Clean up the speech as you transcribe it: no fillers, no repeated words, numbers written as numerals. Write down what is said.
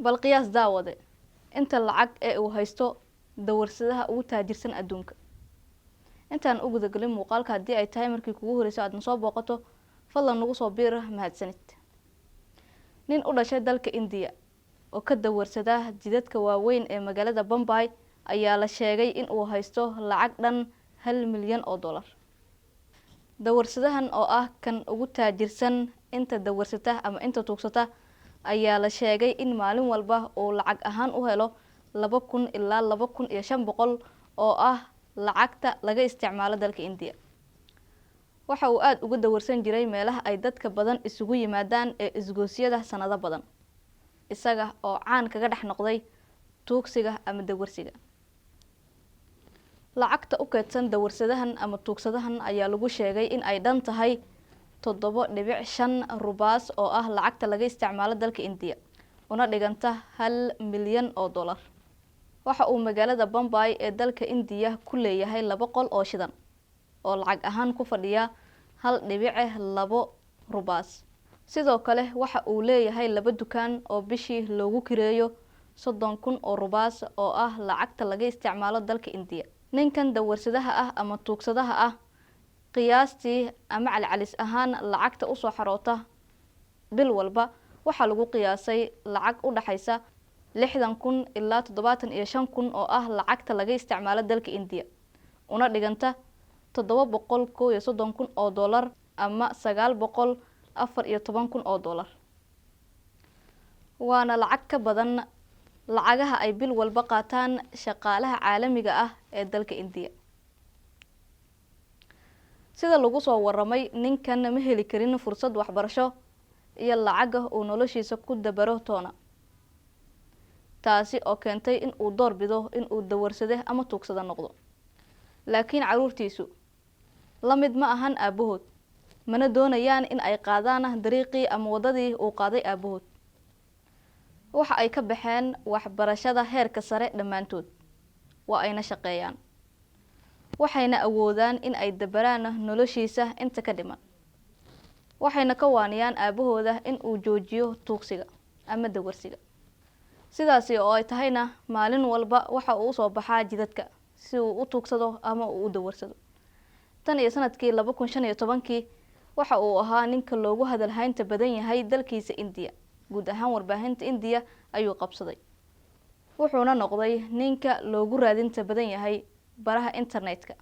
bal qiyaas daawade inta lacag ee uu haysto dawarsadaha ugu taajirsan adduunka. intaan u gudagalin muuqaalka haddii ay tahay markii kugu horreysay aad soo booqato fadlan nagu soo biir mahadsanid. nin u dhashay dalka India oo ka dawarsada jidadka waaweyn ee magaalada Bombay ayaa la sheegay in uu haysto lacag dhan 1 milyan oo dollar. dawarsadahan oo ah kan ugu taajirsan inta dawarsata ama inta tuugsata ayaa la sheegay in maalin walba uu lacag ahaan u helo 2,000 ilaa 2,500 oo ah lacagta laga isticmaalo dalka India. waxa uu aad uga dawarsan jiray meelaha ay dadka badan isugu yimaadaan ee isgoosiyada sanado badan, isaga oo caan kaga dhex noqday tuugsiga ama dawarsiga. lacagta u keedsan dawarsadahan ama tuugsadahan ayaa lagu sheegay in ay dhan tahay 7.5 rubaas oo ah lacagta laga isticmaalo dalka India, una dhiganta 1 milyan oo dollar. waxa uu magaalada Bombay ee dalka India ku leeyahay 2 qol oo shidan oo lacag ahaan ku fadhiya 1.2 rubaas. sidoo kale waxa uu leeyahay 2 dukaan oo bishii loogu kireeyo 30,000 oo rubaas oo ah lacagta laga isticmaalo dalka India. ninkan dawarsadaha ah ama tuugsadaha ah qiyaastii ama calcalis ahaan lacagta u soo xaroota bil walba waxa lagu qiyaasay lacag u dhaxaysa 60,000 ilaa 75,000 oo ah lacagta laga isticmaalo dalka India, una dhiganta 730,000 oo dollar ama 914,000 oo dollar. waana lacag ka badan lacagaha ay bil walba qaataan shaqaalaha caalamiga ah ee dalka India. sida lagu soo waramay ninkan ma heli karin fursad waxbarasho iyo lacag uu noloshiisa ku dabaro toona, taasi oo keentay in uu doorbido in uu dawarsade ama tuugsada noqdo. laakiin caruurtiisu la mid ma ahan aabahood, mana doonayaan in ay qaadaan dariiqii ama wadadii uu qaaday aabahood. waxa ay ka baxeen waxbarashada heerka sare dhammaantood, waa ayna shaqeeyaan, waxayna awoodaan in ay dabaraan noloshiisa inta ka dhiman. waxayna ka waaniyaan aabahooda in uu joojiyo tuugsiga ama dawarsiga. sidaasi oo ay tahayna maalin walba waxa uu soo baxaa jidadka si uu u tuugsado ama uu u dawarsado. tan iyo sanadkii 2015 waxa uu ahaa ninka loogu hadalhaynta badan yahay dalkiisa India. guud ahaan warbaahinta India ayuu qabsaday, wuxuuna noqday ninka loogu raadinta badan yahay baraha internetka.